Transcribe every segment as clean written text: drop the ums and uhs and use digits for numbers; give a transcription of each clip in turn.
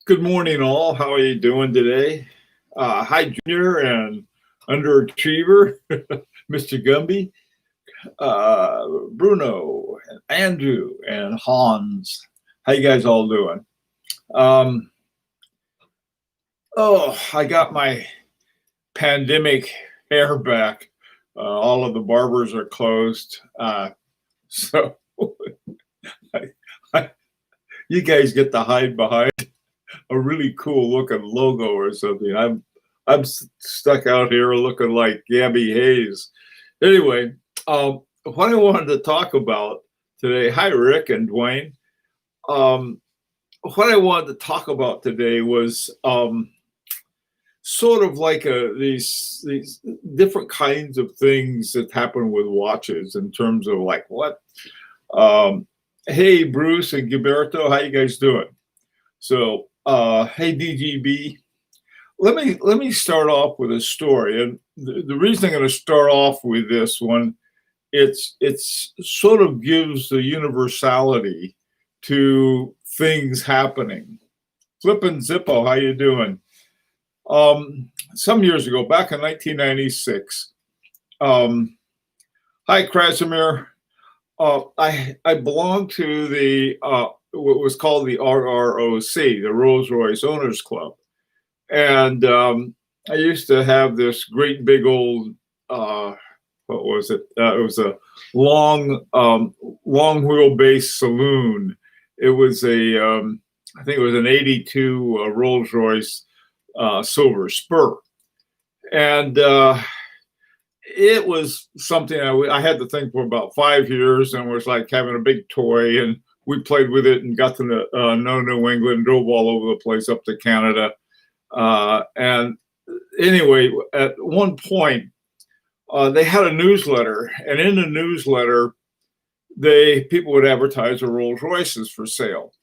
Good morning, all. How are you doing today? Hi, Junior and underachiever, Mr. Gumby, Bruno, and Andrew, and Hans. How you guys all doing? Um, I got my pandemic hair back. All of the barbers are closed, so I, I, you guys get to hide behind a really cool looking logo or something. I'm stuck out here looking like Gabby Hayes. Anyway, what I wanted to talk about today. Hi, Rick and Dwayne. What I wanted to talk about today was sort of like these different kinds of things that happen with watches in terms of like what. Hey, Bruce and Gilberto, how you guys doing? So, hey, DGB. Let me start off with a story, and the reason I'm going to start off with this one, it's sort of gives the universality to things happening. Flippin' Zippo, how you doing? Some years ago, back in 1996, hi Krasimir. I belonged to the what was called the RROC, the Rolls-Royce Owners Club. And I used to have this great big old, what was it? It was a long wheelbase saloon. It was I think it was an 82 Rolls-Royce Silver Spur. And it was something I had to think for about 5 years, and was like having a big toy, and we played with it and got to know New England, drove all over the place up to Canada. And anyway, at one point, they had a newsletter, and in the newsletter, people would advertise the Rolls Royces for sale.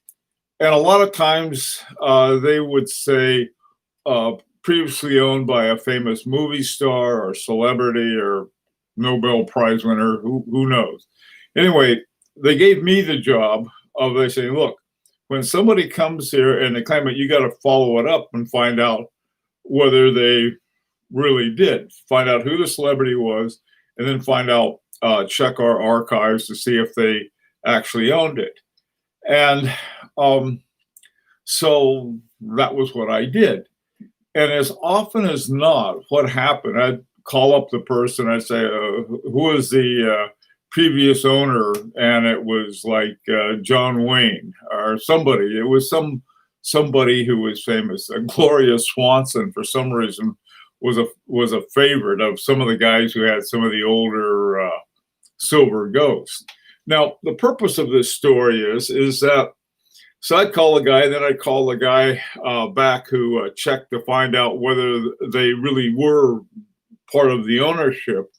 And a lot of times they would say previously owned by a famous movie star or celebrity or Nobel Prize winner, who knows. Anyway, they gave me the job of, they say, look, when somebody comes here and they claim it, you got to follow it up and find out whether they really did. Find out who the celebrity was, and then find out, check our archives to see if they actually owned it. And so that was what I did. And as often as not, what happened, I'd call up the person, I'd say, who is the previous owner? And it was like John Wayne or somebody. It was somebody who was famous. Gloria Swanson, for some reason, was a favorite of some of the guys who had some of the older silver ghosts. Now, the purpose of this story is that, so I'd call the guy, then I'd call the guy back who checked to find out whether they really were part of the ownership.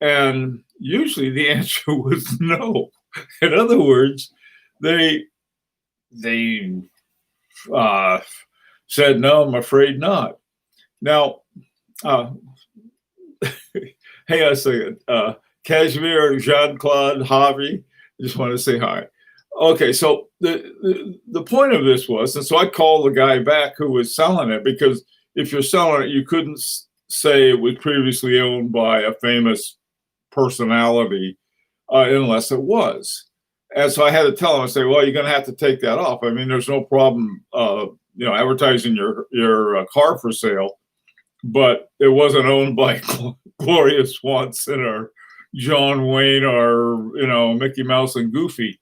And usually the answer was no. In other words, they said, no, I'm afraid not. Now, hey, I say Kashmir, Jean-Claude, Javi, I just want to say hi. Okay, so the point of this was, and so I called the guy back who was selling it, because if you're selling it, you couldn't say it was previously owned by a famous personality unless it was. And so I had to tell him, I say, well, you're going to have to take that off. I mean, there's no problem, advertising your car for sale, but it wasn't owned by Gloria Swanson or John Wayne or, Mickey Mouse and Goofy.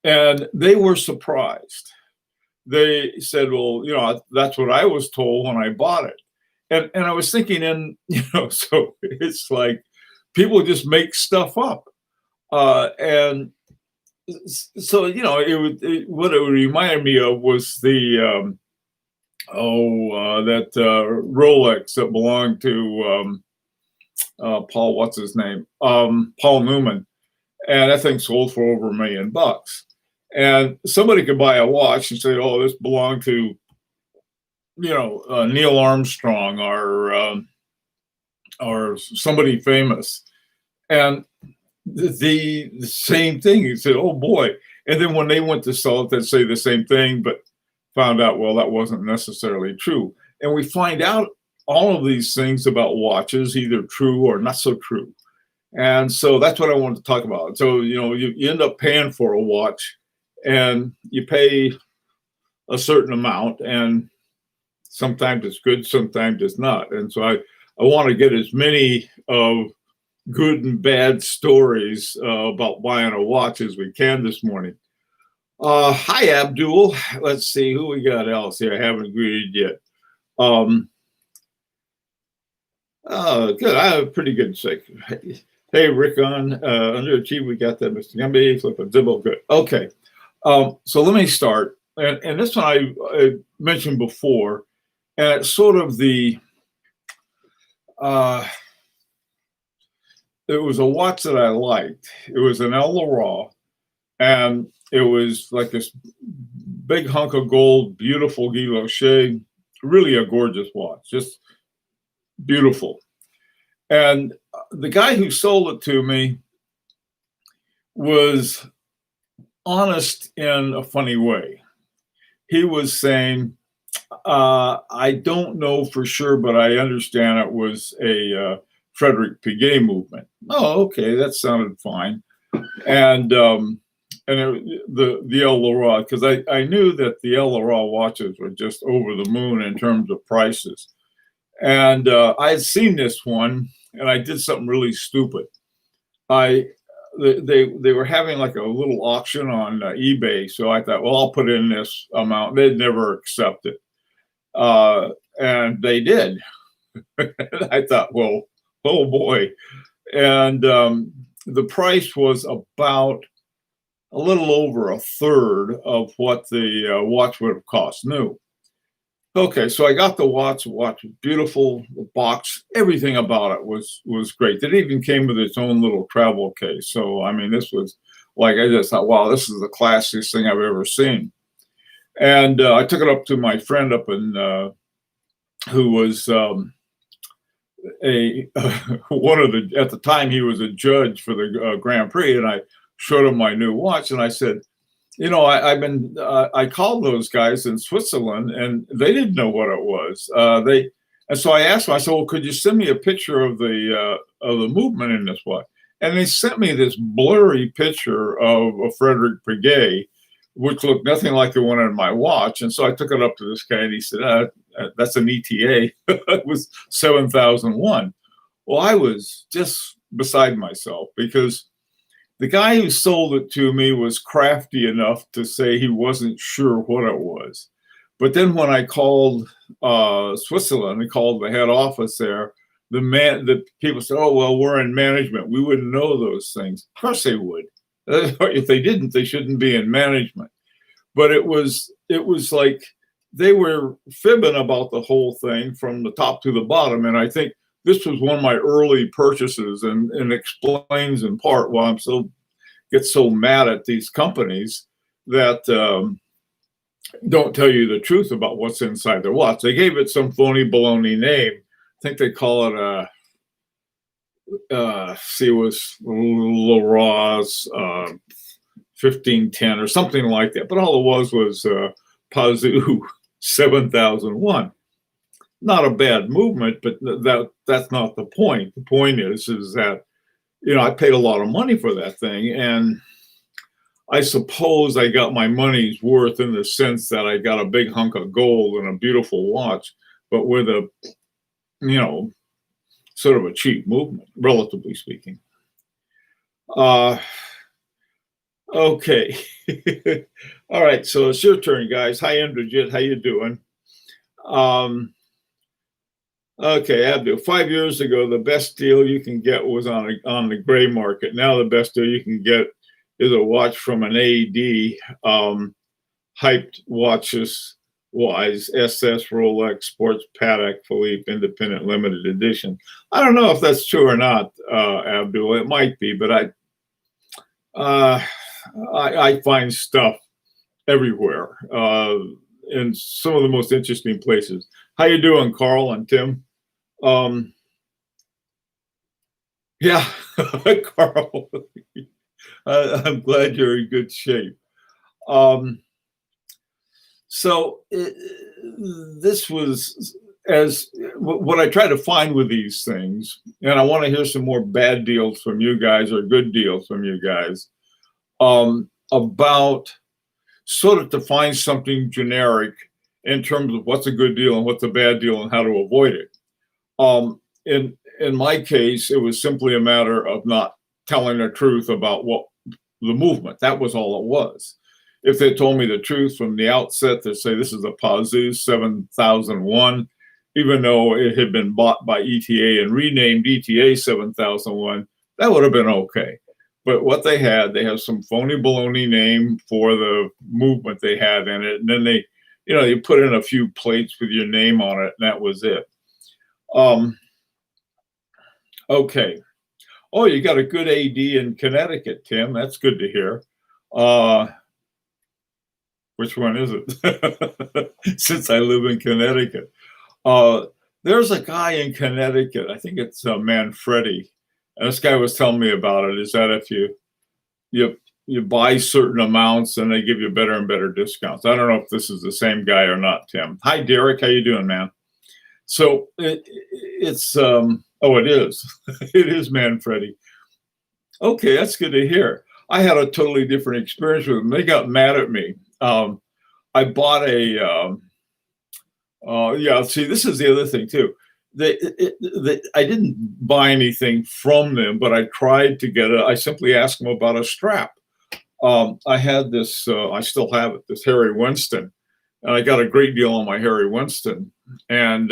And they were surprised. They said, well, that's what I was told when I bought it. And I was thinking, so it's like people just make stuff up. And so, what it reminded me of was the, that Rolex that belonged to Paul, what's his name? Paul Newman. And that thing sold for over $1 million. And somebody could buy a watch and say, oh, this belonged to, Neil Armstrong or somebody famous. And the same thing, you said, oh boy. And then when they went to sell it, they'd say the same thing, but found out, well, that wasn't necessarily true. And we find out all of these things about watches, either true or not so true. And so that's what I wanted to talk about. So, you end up paying for a watch and you pay a certain amount, and sometimes it's good, sometimes it's not. And so I want to get as many of good and bad stories about buying a watch as we can this morning. Hi, Abdul. Let's see who we got else here. I haven't greeted yet. Good. I have a pretty good sake. Hey, Rickon. Underachieved. We got that, Mr. Gumby. Flip a Zibble. Good. Okay. So let me start. And this one I mentioned before, and it's sort of it was a watch that I liked. It was an El Leroy, and it was like this big hunk of gold, beautiful guilloche, really a gorgeous watch, just beautiful. And the guy who sold it to me was honest in a funny way. He was saying, I don't know for sure, but I understand it was a Frederick Piguet movement. Oh, okay, that sounded fine. And the El Leroy, because I knew that the El Leroy watches were just over the moon in terms of prices. And I had seen this one, and I did something really stupid. They were having like a little auction on eBay, so I thought, well, I'll put in this amount. They'd never accept it, and they did. I thought, well, oh boy. And the price was about a little over a third of what the watch would have cost new. Okay, so I got the watch. The watch was beautiful. The box, everything about it was great. It even came with its own little travel case. So I mean, this was like, I just thought, wow, this is the classiest thing I've ever seen. And I took it up to my friend up in who was one of the, at the time he was a judge for the Grand Prix, and I showed him my new watch, and I said, I called those guys in Switzerland, and they didn't know what it was. And so I asked them, I said, well, could you send me a picture of the movement in this watch? And they sent me this blurry picture of a Frederick Piguet, which looked nothing like the one in my watch. And so I took it up to this guy, and he said, that's an ETA. It was 7001. Well, I was just beside myself, because the guy who sold it to me was crafty enough to say he wasn't sure what it was. But then when I called Switzerland and called the head office there, the people said, oh, well, we're in management. We wouldn't know those things. Of course they would. If they didn't, they shouldn't be in management. But it was like they were fibbing about the whole thing from the top to the bottom. And I think this was one of my early purchases, and explains in part why I'm get so mad at these companies that don't tell you the truth about what's inside their watch. They gave it some phony baloney name. I think they call it it was Leroy's 1510 or something like that. But all it was Pazoo 7001. Not a bad movement, but that's not the point. The point is that, I paid a lot of money for that thing, and I suppose I got my money's worth in the sense that I got a big hunk of gold and a beautiful watch, but with a, sort of a cheap movement, relatively speaking. Okay. All right, so it's your turn, guys. Hi, Indrajit. How you doing? Okay, Abdul. 5 years ago, the best deal you can get was on the gray market. Now the best deal you can get is a watch from an AD, hyped watches wise, SS, Rolex, Sports, Patek Philippe, Independent Limited Edition. I don't know if that's true or not, Abdul. It might be, but I find stuff everywhere in some of the most interesting places. How you doing, Carl and Tim? Yeah, Carl. I'm glad you're in good shape. So this was as what I try to find with these things, and I want to hear some more bad deals from you guys or good deals from you guys, about sort of to find something generic in terms of what's a good deal and what's a bad deal and how to avoid it. In my case, it was simply a matter of not telling the truth about what the movement. That was all it was. If they told me the truth from the outset, they say this is a Pazu 7001, even though it had been bought by ETA and renamed ETA 7001, that would have been okay. But what they have some phony baloney name for the movement they had in it, and then they, you put in a few plates with your name on it, and that was it. Okay. Oh, you got a good AD in Connecticut, Tim. That's good to hear. Which one is it? Since I live in Connecticut. There's a guy in Connecticut, I think it's Manfredi. And this guy was telling me about it, is that if you buy certain amounts and they give you better and better discounts. I don't know if this is the same guy or not, Tim. Hi, Derek. How you doing, man? So it's it is. It is Manfredi. Okay, that's good to hear. I had a totally different experience with them. They got mad at me. I bought see, this is the other thing too. I didn't buy anything from them, but I tried to get it. I simply asked them about a strap. I had this, I still have it, this Harry Winston, and I got a great deal on my Harry Winston. And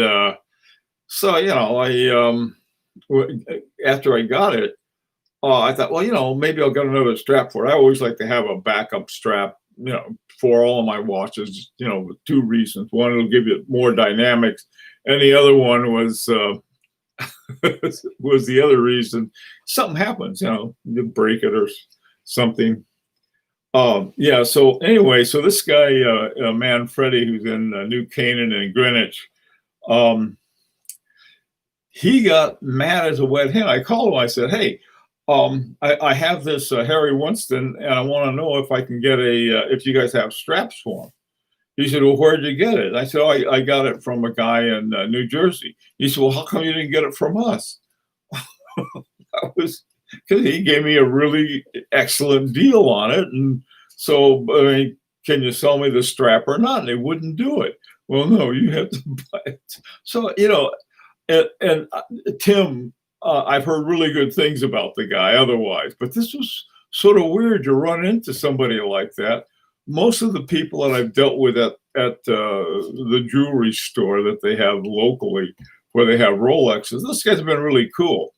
so, after I got it, I thought, well, maybe I'll get another strap for it. I always like to have a backup strap, for all of my watches, with two reasons. One, it'll give you more dynamics. And the other one was was the other reason. Something happens, you break it or something. So anyway, so this guy, Manfredi, who's in New Canaan and Greenwich, he got mad as a wet hen. I called him. I said, hey, I have this Harry Winston, and I want to know if I can get if you guys have straps for him. He said, well, where'd you get it? I said, I got it from a guy in New Jersey. He said, well, how come you didn't get it from us? That was because he gave me a really excellent deal on it. And so, can you sell me the strap or not? And they wouldn't do it. Well, no, you have to buy it. So, and Tim, I've heard really good things about the guy otherwise, but this was sort of weird to run into somebody like that. Most of the people that I've dealt with at the jewelry store that they have locally, where they have Rolexes, this guy's been really cool.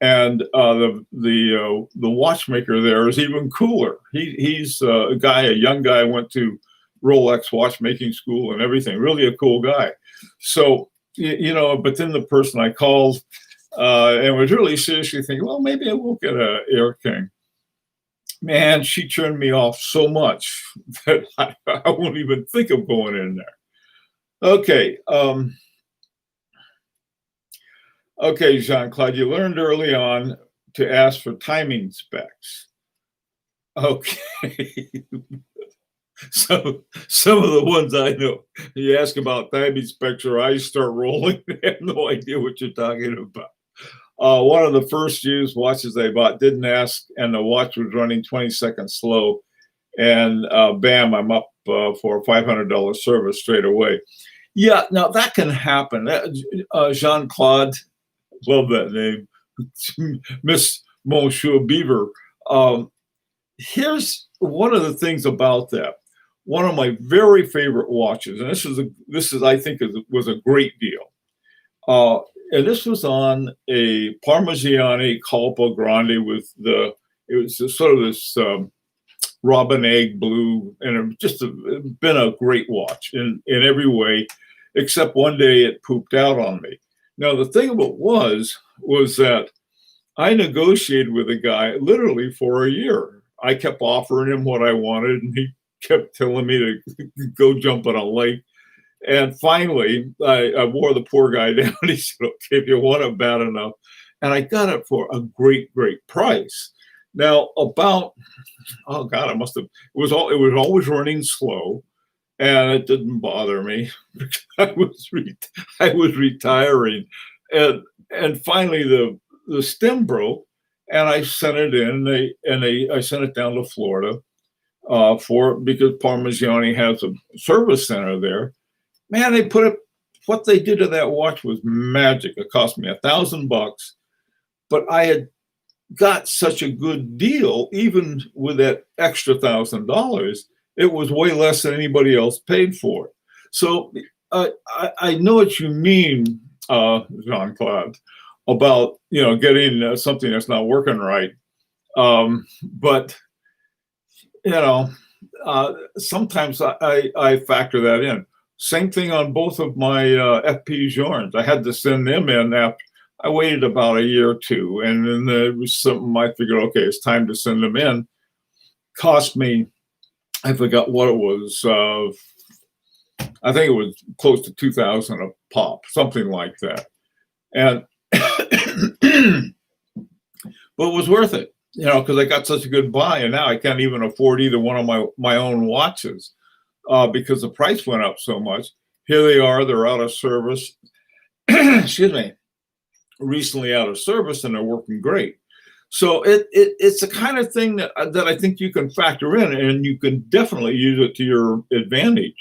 And the watchmaker there is even cooler. He's a young guy, went to Rolex watchmaking school and everything. Really a cool guy. So, but then the person I called and was really seriously thinking, well, maybe I will get a Air King. Man, she turned me off so much that I won't even think of going in there. Okay. Okay, Jean-Claude, you learned early on to ask for timing specs. Okay. So some of the ones I know, you ask about timing specs, or eyes start rolling. They have no idea what you're talking about. One of the first used watches I bought didn't ask, and the watch was running 20 seconds slow. And bam, I'm up for a $500 service straight away. Yeah, now that can happen. Jean-Claude, love that name, Miss Monsieur Beaver. Here's one of the things about that. One of my very favorite watches, and this is I think was a great deal. And this was on a Parmigiani Colpo Grande with it was sort of this robin egg blue, and it just been a great watch in every way, except one day it pooped out on me. Now, the thing about was that I negotiated with a guy literally for a year. I kept offering him what I wanted, and he kept telling me to go jump in a lake. And finally, I wore the poor guy down. He said, okay, if you want it bad enough. And I got it for a great, great price. Now, it was always running slow. and it didn't bother me because I was retiring, and finally the stem broke, and I sent it in. I sent it down to Florida for because Parmigiani has a service center there. Man, they put it. What they did to that watch was magic. It cost me $1,000, but I had got such a good deal, even with that extra $1,000. It was way less than anybody else paid for it. So I know what you mean, Jean-Claude, about getting something that's not working right. But sometimes I factor that in. Same thing on both of my FP Journes. I had to send them in after I waited about a year or two, and then there was something I figured, okay, it's time to send them in. Cost me, I forgot what it was. I think it was close to 2,000 a pop, something like that. And but it was worth it, because I got such a good buy, and now I can't even afford either one of my own watches because the price went up so much. Here they are; they're out of service. Excuse me. Recently out of service, and they're working great. So it's the kind of thing that I think you can factor in, and you can definitely use it to your advantage.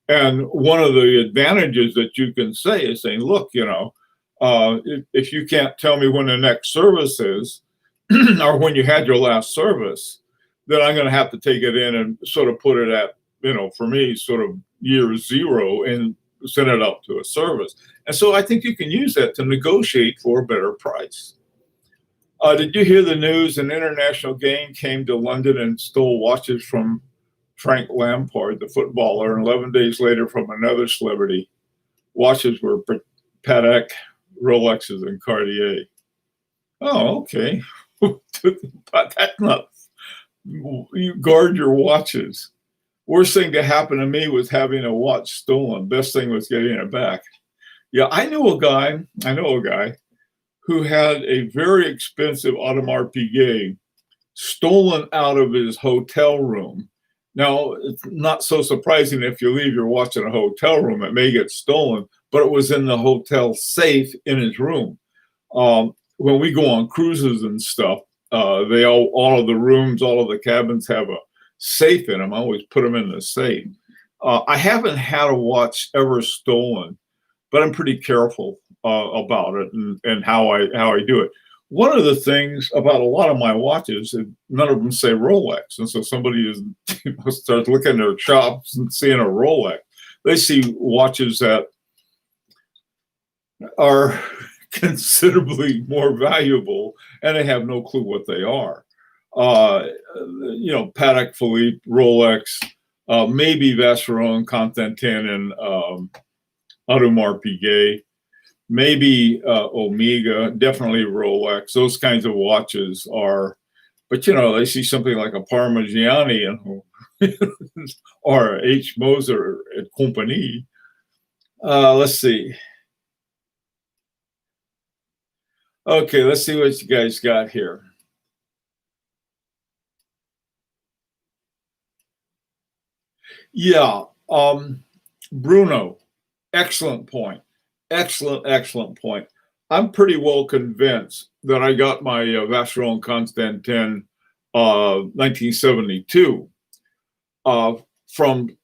And one of the advantages that you can say is saying, look, if you can't tell me when the next service is, or when you had your last service, then I'm going to have to take it in and sort of put it at, for me, sort of year zero and send it up to a service. And so I think you can use that to negotiate for a better price. Did you hear the news? An international gang came to London and stole watches from Frank Lampard, the footballer, and 11 days later from another celebrity. Watches were Patek, Rolexes, and Cartier. Oh, okay. But that's not. You guard your watches. Worst thing to happen to me was having a watch stolen. Best thing was getting it back. Yeah, I know a guy who had a very expensive Audemars Piguet stolen out of his hotel room. Now, it's not so surprising if you leave your watch in a hotel room, it may get stolen, but it was in the hotel safe in his room. When we go on cruises and stuff, all of the rooms, all of the cabins have a safe in them. I always put them in the safe. I haven't had a watch ever stolen, but I'm pretty careful about it and how I do it. One of the things about a lot of my watches, none of them say Rolex, and so somebody starts looking at their shops and seeing a Rolex. They see watches that are considerably more valuable, and they have no clue what they are. Patek Philippe, Rolex, maybe Vacheron Constantin, and Audemars Piguet, maybe Omega, definitely Rolex. Those kinds of watches are, but they see something like a Parmigiani or H. Moser et Compagnie. Let's see. Okay, let's see what you guys got here. Yeah, Bruno, excellent point. Excellent point. I'm pretty well convinced that I got my Vacheron Constantin 1972 from.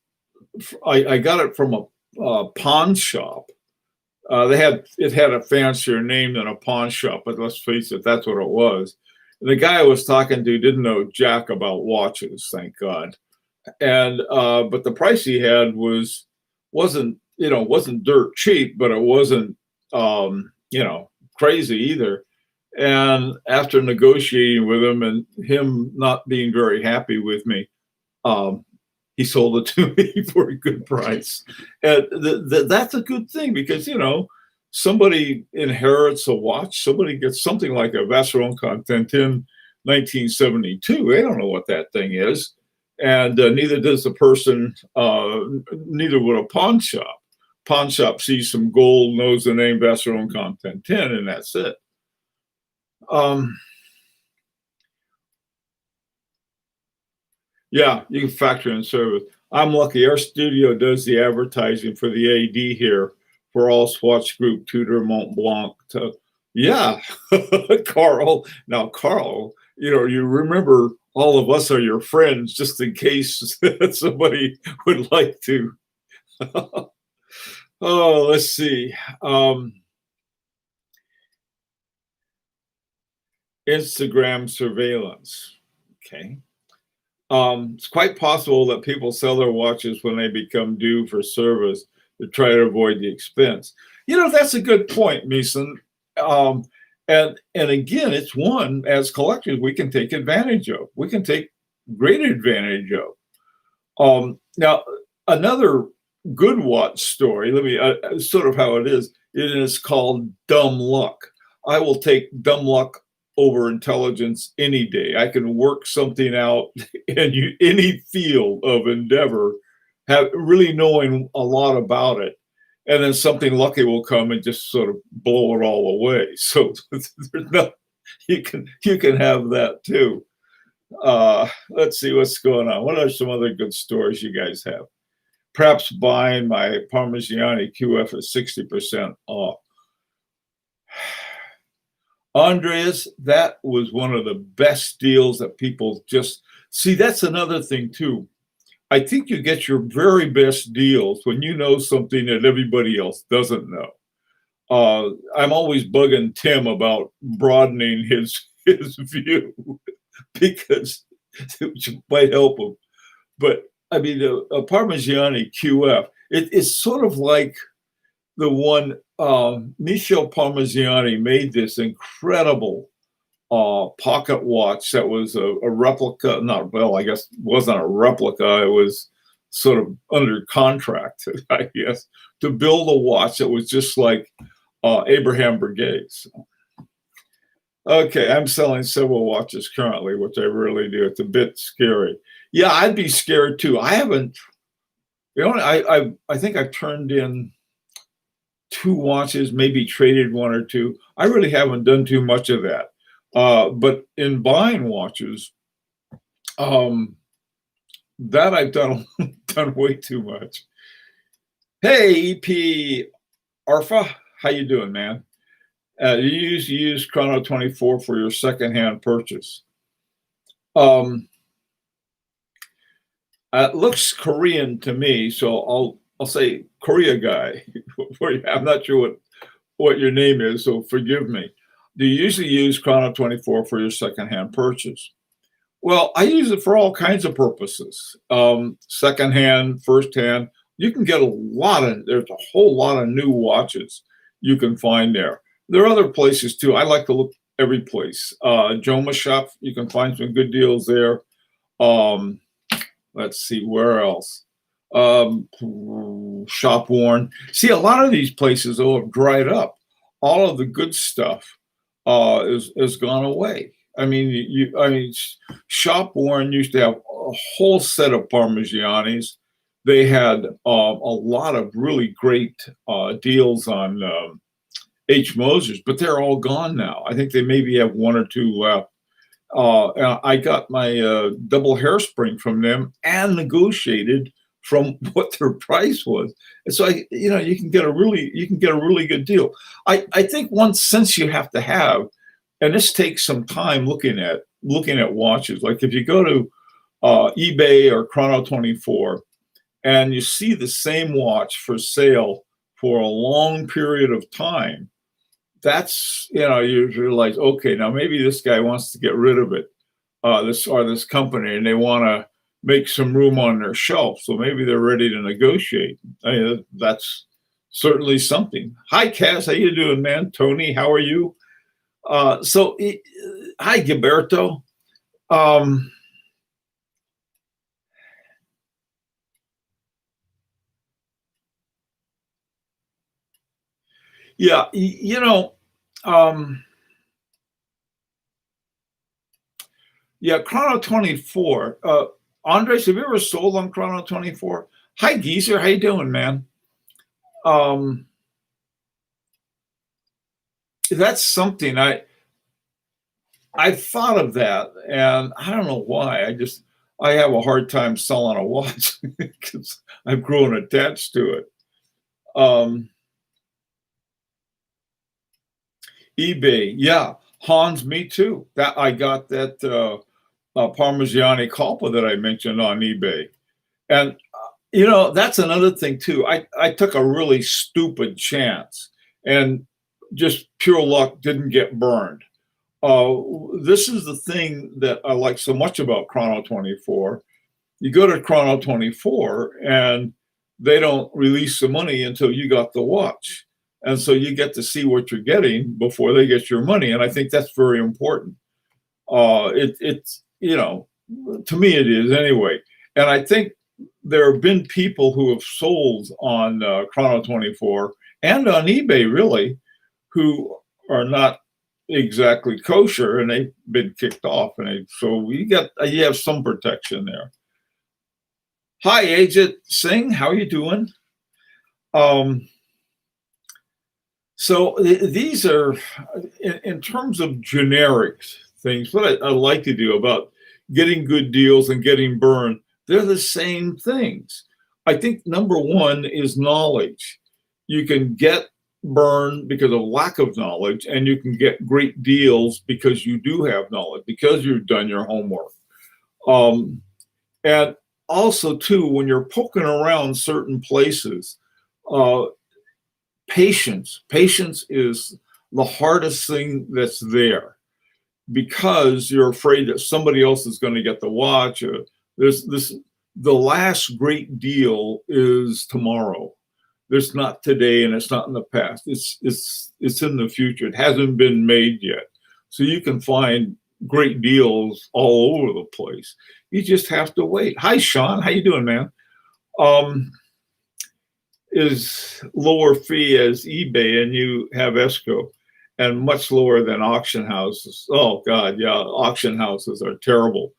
I got it from a pawn shop. It had a fancier name than a pawn shop, but let's face it, that's what it was. And the guy I was talking to didn't know jack about watches, thank God. And but the price he had wasn't dirt cheap, but it wasn't crazy either. And after negotiating with him and him not being very happy with me, he sold it to me for a good price. And that's a good thing because somebody inherits a watch, somebody gets something like a Vacheron Constantin 1972. They don't know what that thing is. And neither does the person, neither would a pawn shop. Pawn shop sees some gold, knows the name Vacheron Constantin, and that's it. Yeah, you can factor in service. I'm lucky. Our studio does the advertising for the AD here for all Swatch Group, Tudor, Mont Blanc. Yeah, Carl. Now, Carl, you remember all of us are your friends just in case somebody would like to. Oh, let's see. Instagram surveillance. Okay. It's quite possible that people sell their watches when they become due for service to try to avoid the expense. That's a good point, Mason. Um, and again, it's one as collectors we can take advantage of. We can take great advantage of. Now, another good watch story. Let me sort of how it is. It is called dumb luck. I will take dumb luck over intelligence any day. I can work something out in any field of endeavor, have really knowing a lot about it, and then something lucky will come and just sort of blow it all away. So there's no, you can have that too. Let's see what's going on. What are some other good stories you guys have? Perhaps buying my Parmigiani QF at 60% off. Andreas, that was one of the best deals that people just see. That's another thing too. I think you get your very best deals when you know something that everybody else doesn't know. I'm always bugging Tim about broadening his view because it might help him. But I mean, a Parmigiani QF, it's sort of like the one Michel Parmigiani made this incredible pocket watch that was a replica. Not well, I guess it wasn't a replica. It was sort of under contract, I guess, to build a watch that was just like Abraham Breguet's. Okay, I'm selling several watches currently, which I really do. It's a bit scary. Yeah, I'd be scared too. I haven't. I think I've turned in 2 watches, maybe traded 1 or 2. I really haven't done too much of that. But in buying watches, that I've done way too much. Hey, EP Arfa, how you doing, man? You use Chrono 24 for your secondhand purchase. It looks Korean to me, so I'll say Korea guy. I'm not sure what your name is, so forgive me. Do you usually use Chrono 24 for your secondhand purchase? Well, I use it for all kinds of purposes. Secondhand, firsthand. You can get there's a whole lot of new watches you can find there. There are other places too. I like to look every place. Joma Shop, you can find some good deals there. Let's see, where else? Shop Worn. See, a lot of these places have dried up. All of the good stuff is gone away. I mean, Shop Worn used to have a whole set of Parmigianis. They had a lot of really great deals on H. Moser's, but they're all gone now. I think they maybe have 1 or 2 left. I got my double hairspring from them and negotiated from what their price was. And so you can get a really good deal. I think one sense you have to have, and this takes some time looking at watches. Like if you go to eBay or Chrono 24 and you see the same watch for sale for a long period of time, that's, you're like, okay, now maybe this guy wants to get rid of it, this company, and they want to make some room on their shelf. So maybe they're ready to negotiate. That's certainly something. Hi, Cass. How you doing, man? Tony, how are you? Hi, Gilberto. Yeah, Chrono 24. Andres, have you ever sold on Chrono 24? Hi, Geezer. How you doing, man? That's something I thought of that, and I don't know why. I have a hard time selling a watch because I've grown attached to it. eBay, yeah, Hans, me too. That I got that Parmigiani Colpa that I mentioned on eBay, and that's another thing too. I took a really stupid chance, and just pure luck didn't get burned. This is the thing that I like so much about Chrono 24. You go to Chrono 24 and they don't release the money until you got the watch. And so you get to see what you're getting before they get your money. And I think that's very important. It's, to me it is anyway. And I think there have been people who have sold on Chrono 24 and on eBay really, who are not exactly kosher, and they've been kicked off. And so you have some protection there. Hi, Ajit Singh, how are you doing? So these are, in terms of generic things, what I like to do about getting good deals and getting burned, they're the same things. I think number one is knowledge. You can get burned because of lack of knowledge, and you can get great deals because you do have knowledge, because you've done your homework. And also, too, when you're poking around certain places, patience is the hardest thing that's there, because you're afraid that somebody else is going to get the watch. The last great deal is tomorrow. There's not today, and it's not in the past. It's in the future. It hasn't been made yet. So you can find great deals all over the place. You just have to wait. Hi, Sean. How you doing, man? Is lower fee as eBay, and you have escrow, and much lower than auction houses. Oh God, yeah, auction houses are terrible.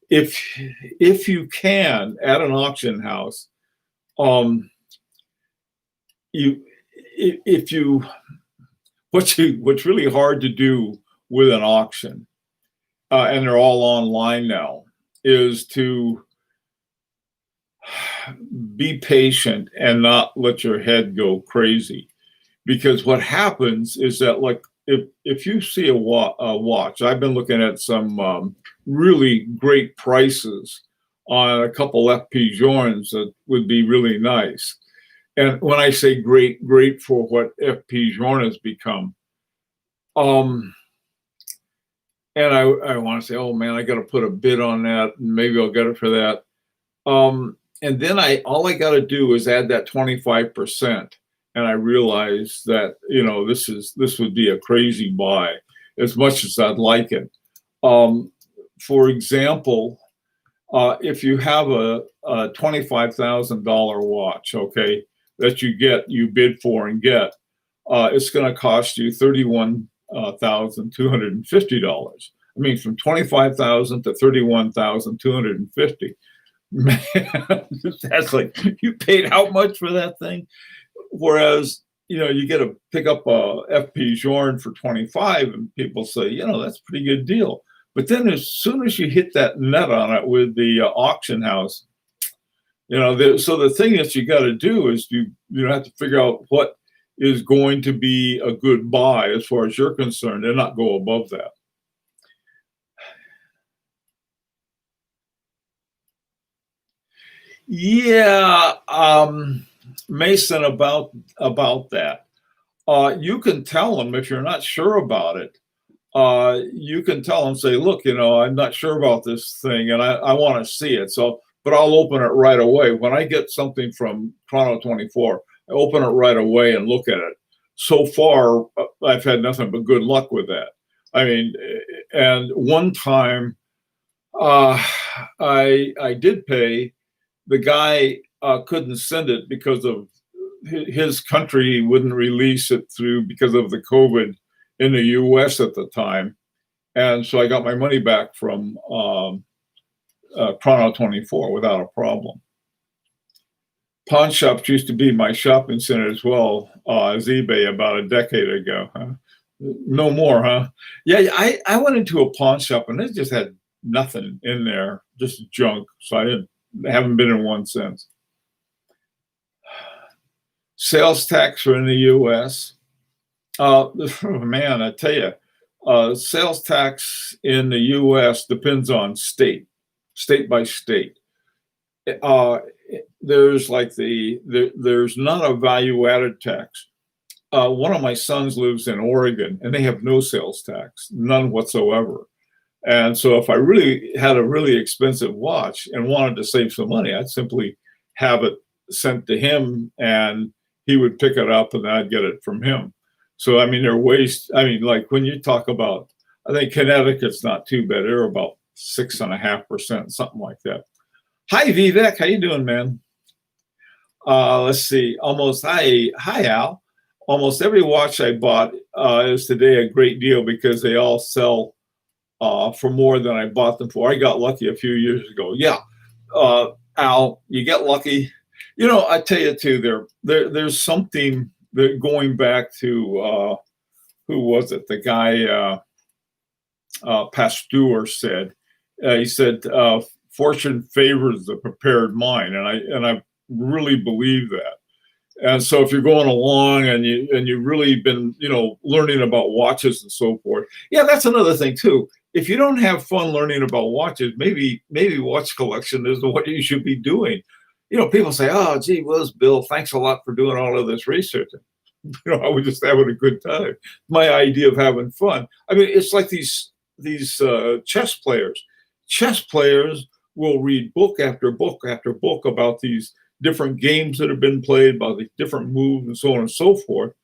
If you can at an auction house, what's really hard to do with an auction, and they're all online now, is to be patient and not let your head go crazy. Because what happens is that, like, if you see a watch, I've been looking at some really great prices on a couple FP Journes that would be really nice. And when I say great for what FP Journe has become, and I want to say, oh man, I got to put a bid on that, and maybe I'll get it for that. And then all I got to do is add that 25%, and I realize that this would be a crazy buy, as much as I'd like it. For example, if you have a $25,000 watch, okay, that you bid for and get, it's going to cost you $31,250. I mean, from $25,000 to $31,250. Man, that's like, you paid how much for that thing? Whereas, you get to pick up a FP Journe for 25, and people say, that's a pretty good deal. But then as soon as you hit that net on it with the auction house, so the thing that you got to do is you have to figure out what is going to be a good buy as far as you're concerned, and not go above that. Yeah, Mason, about that. You can tell them if you're not sure about it. You can tell them, say, look, I'm not sure about this thing, and I want to see it. So, but I'll open it right away. When I get something from Chrono 24, I open it right away and look at it. So far, I've had nothing but good luck with that. I mean, and one time, I did pay. The guy couldn't send it because of his country wouldn't release it because of the COVID in the US at the time. And so I got my money back from Chrono 24 without a problem. Pawn shops used to be my shopping center as well as eBay about a decade ago. Huh? No more, huh? Yeah, I went into a pawn shop and they just had nothing in there, just junk. So haven't been in one since. Sales tax in the U.S. Man, I tell you, sales tax in the U.S. depends on state by state. There's like there's not a value-added tax. One of my sons lives in Oregon, and they have no sales tax, none whatsoever. And so if I really had a really expensive watch and wanted to save some money, I'd simply have it sent to him, and he would pick it up, and I'd get it from him. So, I mean, there are ways. I mean, like when you talk about, I think Connecticut's not too bad. They're about 6.5%, something like that. Hi, Vivek. How you doing, man? Let's see. Hi, Al. Almost every watch I bought is today a great deal because they all sell for more than I bought them for. I got lucky a few years ago. Yeah, Al, you get lucky. You know, I tell you too. There's something that going back to who was it? The guy Pasteur said. He said, "Fortune favors the prepared mind," and I really believe that. And so if you're going along and you've really been, learning about watches and so forth, yeah, that's another thing too. If you don't have fun learning about watches, maybe watch collection is what you should be doing. People say, "Oh, gee whiz, Bill, thanks a lot for doing all of this research." I was just having a good time. My idea of having fun. I mean, it's like these chess players. Chess players will read book after book after book about these different games that have been played, about the different moves and so on and so forth.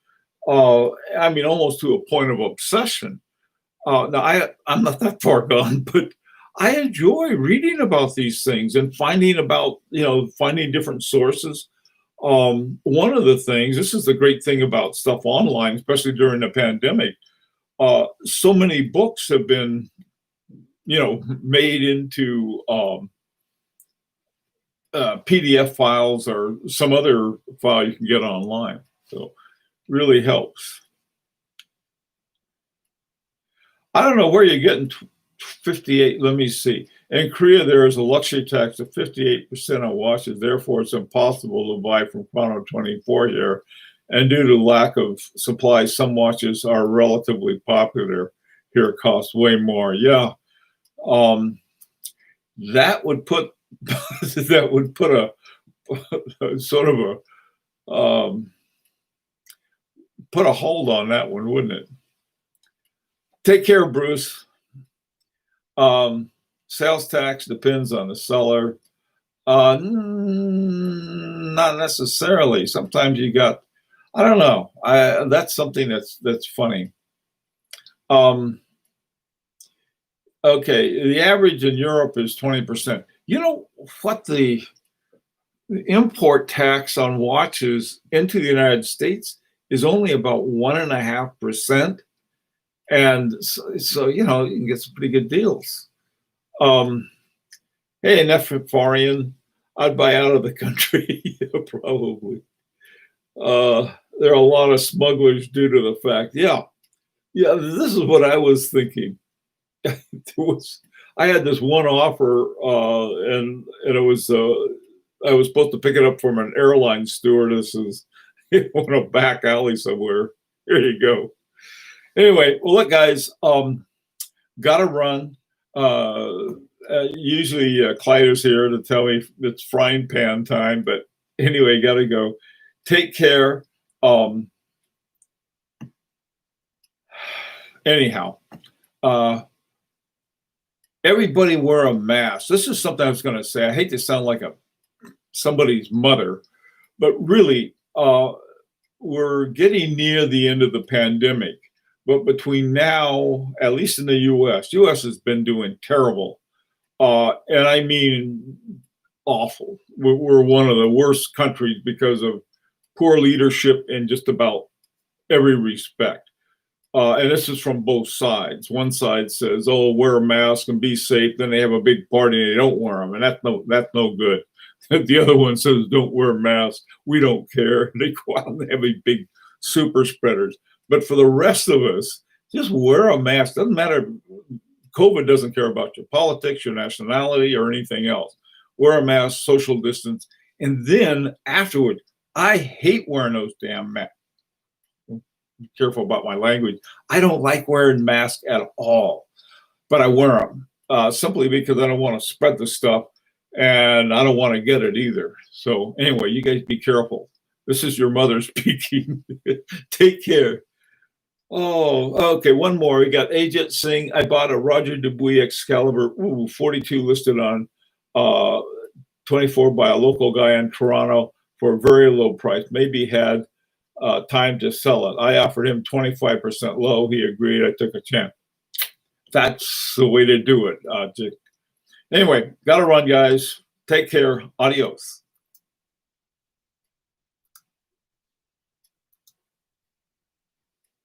I mean, almost to a point of obsession. Now, I'm not that far gone, but I enjoy reading about these things and finding different sources. One of the things, this is the great thing about stuff online, especially during the pandemic, so many books have been, made into PDF files or some other file you can get online. So really helps. I don't know where you're getting 58. Let me see. In Korea, there is a luxury tax of 58% on watches. Therefore, it's impossible to buy from Chrono 24 here. And due to lack of supply, some watches are relatively popular. Here, cost way more. Yeah. That would put a sort of a put a hold on that one, wouldn't it? Take care, Bruce. Sales tax depends on the seller. Not necessarily. Sometimes you got, I don't know. That's something that's funny. Okay, the average in Europe is 20%. You know what the import tax on watches into the United States is only about 1.5%. And so you can get some pretty good deals. Hey, Nefarian, I'd buy out of the country, probably. There are a lot of smugglers due to the fact. Yeah, this is what I was thinking. I had this one offer, and it was I was supposed to pick it up from an airline stewardess in a back alley somewhere. Here you go. Anyway, well, look, guys, gotta run. Usually Clyde is here to tell me it's frying pan time, but anyway, gotta go. Take care. Anyhow, everybody wear a mask. This is something I was going to say. I hate to sound like somebody's mother, but really, we're getting near the end of the pandemic. But between now, at least in the U.S. has been doing terrible. And I mean awful. We're one of the worst countries because of poor leadership in just about every respect. And this is from both sides. One side says, "Oh, wear a mask and be safe." Then they have a big party and they don't wear them, and that's no good. The other one says, "Don't wear a mask. We don't care." They go out and they have a big super spreaders. But for the rest of us, just wear a mask. Doesn't matter COVID doesn't care about your politics, your nationality, or anything else. Wear a mask, social distance. And then afterward, I hate wearing those damn masks. Be careful about my language. I don't like wearing masks at all, but I wear them simply because I don't want to spread the stuff and I don't want to get it either. So anyway, you guys be careful. This is your mother speaking. Take care. Oh, okay. One more. We got Ajit Singh. I bought a Roger Dubuis Excalibur 42 listed on 24 by a local guy in Toronto for a very low price. Maybe had time to sell it. I offered him 25% low. He agreed. I took a chance. That's the way to do it. Anyway, got to run, guys. Take care. Adios.